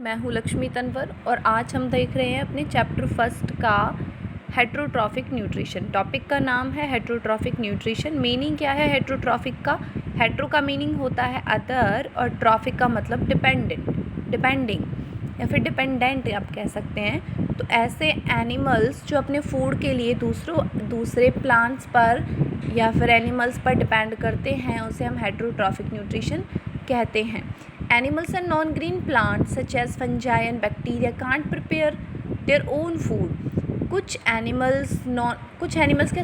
मैं हूँ लक्ष्मी तंवर और आज हम देख रहे हैं अपने चैप्टर फर्स्ट का हेट्रोट्रॉफिक न्यूट्रिशन। टॉपिक का नाम है हेट्रोट्रॉफिक न्यूट्रिशन। मीनिंग क्या है हेट्रोट्रॉफिक का? हेट्रो का मीनिंग होता है अदर और ट्रॉफिक का मतलब डिपेंडिंग या फिर डिपेंडेंट आप कह सकते हैं। तो ऐसे एनिमल्स जो अपने फूड के लिए दूसरे प्लांट्स पर या फिर एनिमल्स पर डिपेंड करते हैं उसे हम हेट्रोट्रॉफिक न्यूट्रिशन कहते हैं। Animals and non-green plants such as fungi and bacteria can't prepare their own food. कुछ एनिमल्स क्या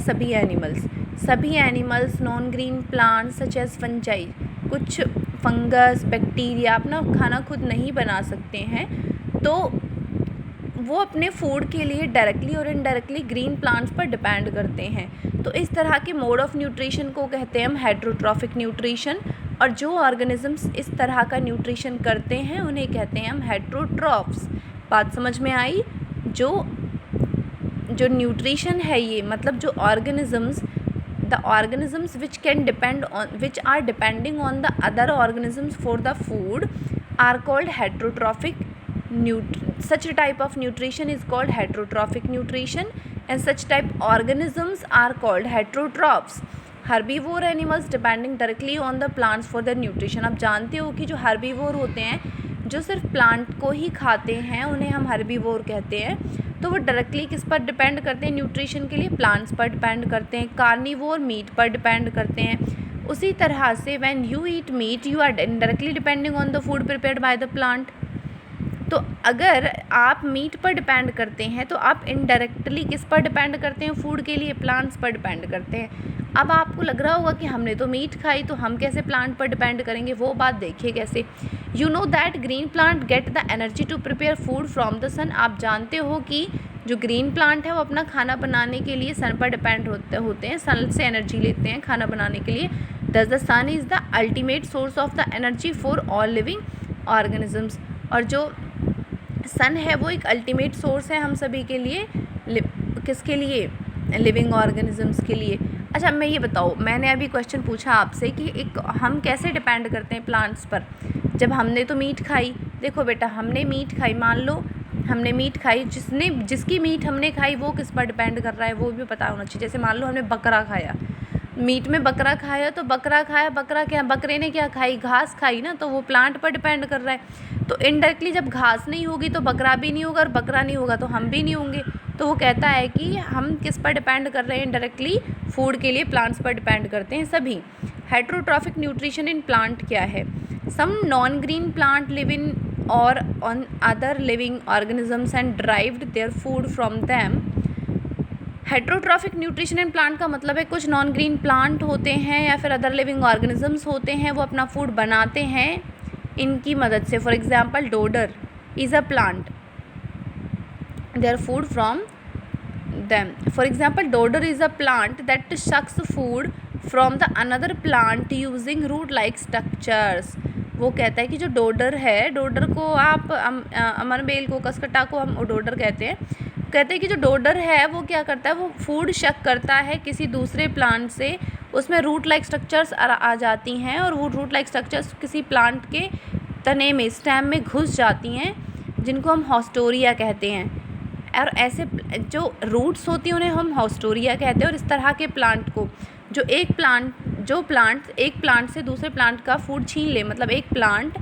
सभी animals non green plants such as fungi, कुछ फंगस बैक्टीरिया अपना खाना खुद नहीं बना सकते हैं, तो वो अपने फूड के लिए डायरेक्टली और इनडायरेक्टली ग्रीन प्लांट्स पर डिपेंड करते हैं। तो इस तरह के मोड ऑफ न्यूट्रिशन को कहते हैं हम हेट्रोट्रॉफिक न्यूट्रिशन। और जो ऑर्गेनिजम्स इस तरह का न्यूट्रिशन करते हैं उन्हें कहते हैं हम हेट्रोट्रॉफ्स। बात समझ में आई? जो न्यूट्रिशन है ये मतलब जो the organisms which are depending on the other organisms for the food are called heterotrophic. Such a type of nutrition is called heterotrophic nutrition and such type organisms are called heterotrophs. Herbivore animals depending directly on the plants for the nutrition. आप जानते हो कि जो herbivore होते हैं जो सिर्फ plant को ही खाते हैं उन्हें हम हर्बीवोर कहते हैं। तो वो डायरेक्टली किस पर डिपेंड करते हैं न्यूट्रिशन के लिए? प्लांट्स पर डिपेंड करते हैं। कार्निवोर मीट पर डिपेंड करते हैं। उसी तरह से when you eat meat you are indirectly depending on the food prepared by the plant. तो अगर आप मीट पर डिपेंड करते हैं तो आप इनडायरेक्टली किस पर डिपेंड करते हैं? फूड के लिए प्लांट्स पर डिपेंड करते हैं। अब आपको लग रहा होगा कि हमने तो मीट खाई तो हम कैसे प्लांट पर डिपेंड करेंगे? वो बात देखिए कैसे। You know that green plant get the energy to prepare food from the sun. आप जानते हो कि जो ग्रीन प्लांट है वो अपना खाना बनाने के लिए सन पर डिपेंड होते हैं, सन से एनर्जी लेते हैं खाना बनाने के लिए। Thus the sun is the ultimate source of the energy for all living organisms. और जो सन है वो एक अल्टीमेट सोर्स है हम सभी के लिए। किसके लिए? लिविंग ऑर्गेनिजम्स के लिए। अच्छा मैं ये बताओ, मैंने अभी क्वेश्चन पूछा आपसे कि हम कैसे डिपेंड करते हैं प्लांट्स पर जब हमने तो मीट खाई। देखो बेटा हमने मीट खाई, मान लो हमने मीट खाई, जिसकी मीट हमने खाई वो किस पर डिपेंड कर रहा है वो भी पता होना चाहिए। जैसे मान लो हमने बकरा खाया, मीट में बकरा खाया तो बकरे ने क्या खाई? घास खाई ना, तो वो प्लांट पर डिपेंड कर रहा है। तो इनडायरेक्टली जब घास नहीं होगी तो बकरा भी नहीं होगा और बकरा नहीं होगा तो हम भी नहीं होंगे। तो वो कहता है कि हम किस पर डिपेंड कर रहे हैं? इनडायरेक्टली फूड के लिए प्लांट्स पर डिपेंड करते हैं सभी। हेट्रोट्रॉफिक न्यूट्रिशन इन प्लांट क्या है? Some non green plant live in और on other living organisms and derived their food from them. Heterotrophic nutrition in plant का मतलब है कुछ नॉन ग्रीन प्लांट होते हैं या फिर अदर लिविंग ऑर्गेनिजम्स होते हैं, वो अपना फूड बनाते हैं इनकी मदद से। For example dodder is a plant, there food from them. For example, dodder is a plant that sucks food from the another plant using root-like structures. वो कहता है कि जो डोडर है, डोडर को आप अमरबेल को कसकटा को हम डोडर कहते हैं। कहते हैं कि जो डोडर है वो क्या करता है? वो फूड शक करता है किसी दूसरे प्लांट से, उसमें रूट लाइक स्ट्रक्चर्स आ जाती हैं और वो रूट लाइक स्ट्रक्चर्स किसी प्लांट के तने में स्टेम में घुस जाती हैं जिनको हम हॉस्टोरिया कहते हैं। और ऐसे जो रूट्स होती हैं उन्हें हम हॉस्टोरिया कहते हैं। और इस तरह के प्लांट को एक प्लांट से दूसरे प्लांट का फूड छीन ले, मतलब एक प्लांट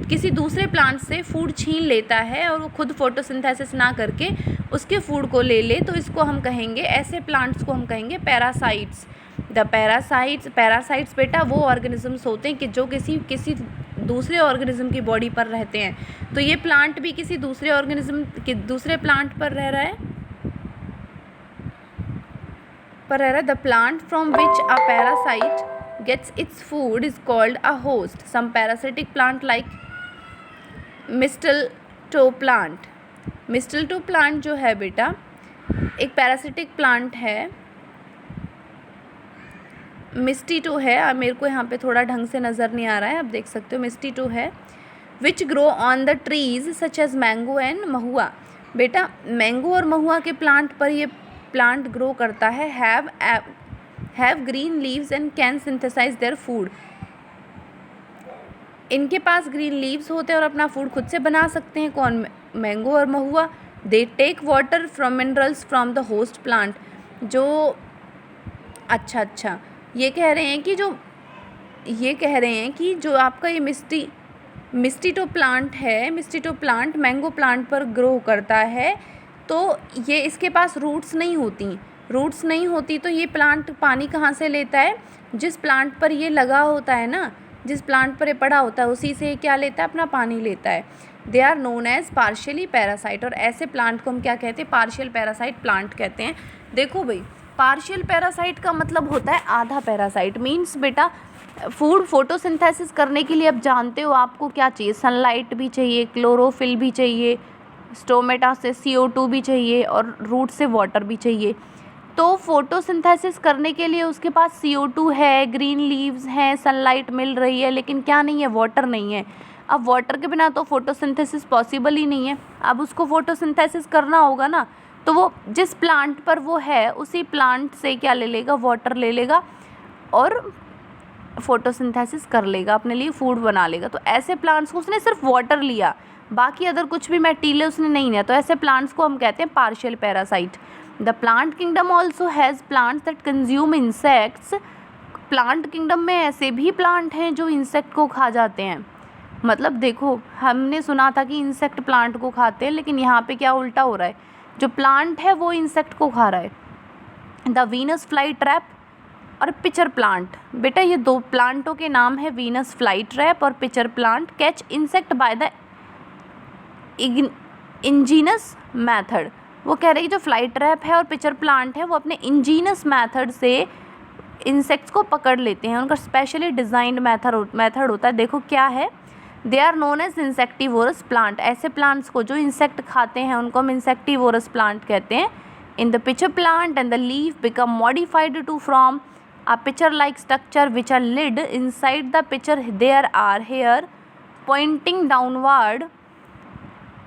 किसी दूसरे प्लांट से फूड छीन लेता है और वो खुद फोटोसिंथेसिस ना करके उसके फूड को ले तो इसको हम कहेंगे, ऐसे प्लांट्स को हम कहेंगे पैरासाइट्स। द पैरासाइट्स बेटा वो ऑर्गेनिजम्स होते हैं कि जो किसी दूसरे ऑर्गेनिज्म की बॉडी पर रहते हैं। तो ये प्लांट भी किसी दूसरे प्लांट पर रह रहा है। The plant from which a parasite gets its food is called a host. Some parasitic plant like mistletoe plant जो है बेटा एक पैरासिटिक प्लांट है। मिस्टीटो है, मेरे को यहाँ पे थोड़ा ढंग से नज़र नहीं आ रहा है, आप देख सकते हो मिस्टीटो है। Which grow on the trees such as mango and mahua. बेटा मैंगो और महुआ के प्लांट पर ये प्लांट ग्रो करता है। Have green leaves and can synthesize their food. इनके पास ग्रीन लीव्स होते हैं और अपना फूड खुद से बना सकते हैं। कौन? मैंगो और महुआ। They take water from minerals from the host plant. जो अच्छा ये कह रहे हैं कि जो आपका ये मिस्टीटो प्लांट है, मिस्टीटो प्लांट मैंगो प्लांट पर ग्रो करता है, तो ये इसके पास रूट्स नहीं होती तो ये प्लांट पानी कहाँ से लेता है? जिस प्लांट पर ये लगा होता है ना, जिस प्लांट पर ये पड़ा होता है, उसी से क्या लेता है? अपना पानी लेता है। They are known as partially parasite. और ऐसे प्लांट को हम क्या कहते हैं? पार्शियल पैरासाइट प्लांट कहते हैं। देखो भाई, पार्शियल पैरासाइट का मतलब होता है आधा पैरासाइट। मीन्स बेटा फूड फोटोसिंथेसिस करने के लिए अब जानते हो आपको क्या चाहिए? सनलाइट भी चाहिए, क्लोरोफिल भी चाहिए, स्टोमेटा से CO2 भी चाहिए और रूट से वाटर भी चाहिए। तो फोटोसिंथेसिस करने के लिए उसके पास CO2 है, ग्रीन लीव्स हैं, सनलाइट मिल रही है, लेकिन क्या नहीं है? वाटर नहीं है। अब वाटर के बिना तो फोटोसिंथेसिस पॉसिबल ही नहीं है। अब उसको फोटोसिंथेसिस करना होगा ना, तो वो जिस प्लांट पर वो है उसी प्लांट से क्या ले लेगा? वाटर ले लेगा और फोटोसिंथेसिस कर लेगा, अपने लिए फूड बना लेगा। तो ऐसे प्लांट्स को उसने सिर्फ वाटर लिया, बाकी अदर कुछ भी मटेरियल उसने नहीं लिया, तो ऐसे प्लांट्स को हम कहते हैं partial parasite. The plant kingdom also has plants that consume insects. Plant kingdom में ऐसे भी प्लांट हैं जो इंसेक्ट को खा जाते हैं। मतलब देखो, हमने सुना था कि इंसेक्ट प्लांट को खाते हैं, लेकिन यहाँ पे क्या उल्टा हो रहा है? जो प्लांट है वो इंसेक्ट को खा रहा है। द वीनस फ्लाई ट्रैप और पिचर प्लांट। बेटा ये दो प्लांटों के नाम है, वीनस फ्लाई ट्रैप और pitcher plant. Catch insect by the ingenious method. वो कह रहे हैं कि जो फ्लाई ट्रैप है और पिचर प्लांट है वो अपने इंजीनस मैथड से इंसेक्ट्स को पकड़ लेते हैं। उनका स्पेशली डिज़ाइंड मैथड होता है। देखो क्या है? They are known as insectivorous plant. ऐसे प्लांट्स को जो इंसेक्ट खाते हैं उनको हम इंसेक्टिवोरस प्लांट कहते हैं। In the pitcher plant and the leaf become modified to from a pitcher-like structure which are lid. Inside the pitcher there are hair pointing downward.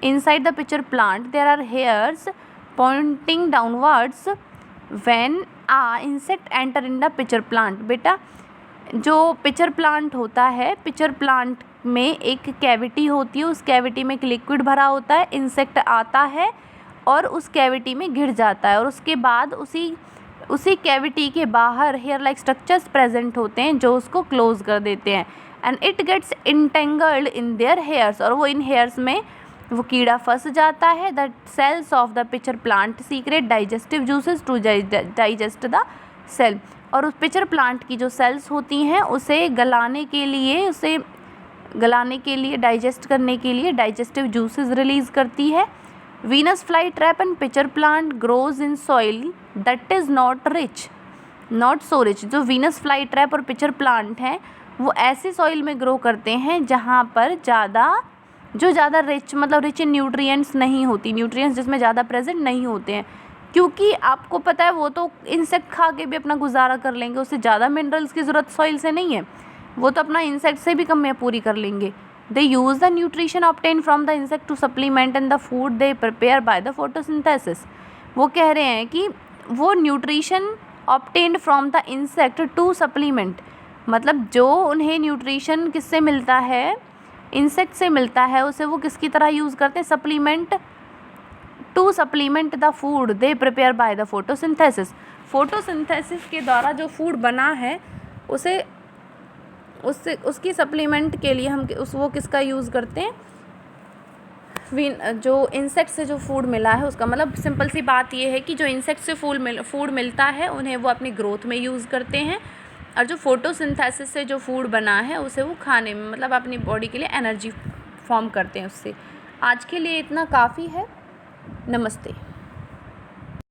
Inside the pitcher plant there are hairs pointing downwards when a insect enter in the pitcher plant. बेटा जो pitcher plant होता है, pitcher plant में एक cavity होती है, उस cavity में एक लिक्विड भरा होता है, इंसेक्ट आता है और उस कैविटी में घिर जाता है और उसके बाद उसी कैविटी के बाहर हेयर लाइक स्ट्रक्चर्स प्रेजेंट होते हैं जो उसको क्लोज कर देते हैं। And it gets entangled in their hairs. और वो इन हेयर्स में वो कीड़ा फंस जाता है। The cells of the pitcher plant secrete digestive juices to digest the cell. और उस पिचर प्लांट की जो सेल्स होती हैं उसे गलाने के लिए डाइजेस्ट करने के लिए डाइजेस्टिव जूसेस रिलीज़ करती है। Venus fly trap and pitcher plant grows in soil that is not so rich. जो वीनस फ्लाई ट्रैप और पिचर प्लांट हैं वो ऐसी सॉइल में ग्रो करते हैं जहाँ पर ज़्यादा रिच इन न्यूट्रिएंट्स नहीं होती, न्यूट्रिएंट्स जिसमें ज़्यादा प्रेजेंट नहीं होते हैं। क्योंकि आपको पता है वो तो इंसेक्ट खा के भी अपना गुजारा कर लेंगे, उससे ज़्यादा मिनरल्स की ज़रूरत सॉइल से नहीं है, वो तो अपना इंसेक्ट से भी कमियाँ पूरी कर लेंगे। They use the nutrition obtained from the insect to supplement in the food they prepare by the photosynthesis. वो कह रहे हैं कि वो nutrition obtained from the insect to supplement, मतलब जो उन्हें न्यूट्रिशन किससे मिलता है? इंसेक्ट से मिलता है, उसे वो किसकी तरह यूज़ करते हैं? To supplement the food they prepare by the photosynthesis. Photosynthesis के द्वारा जो फूड बना है उसकी सप्लीमेंट के लिए हम वो किसका यूज़ करते हैं? जो इंसेक्ट से जो फूड मिला है उसका। मतलब सिंपल सी बात ये है कि जो इंसेक्ट से फूड मिलता है उन्हें वो अपनी ग्रोथ में यूज़ करते हैं, और जो फोटोसिंथेसिस से जो फूड बना है उसे वो खाने में, मतलब अपनी बॉडी के लिए एनर्जी फॉर्म करते हैं उससे। आज के लिए इतना काफ़ी है। नमस्ते।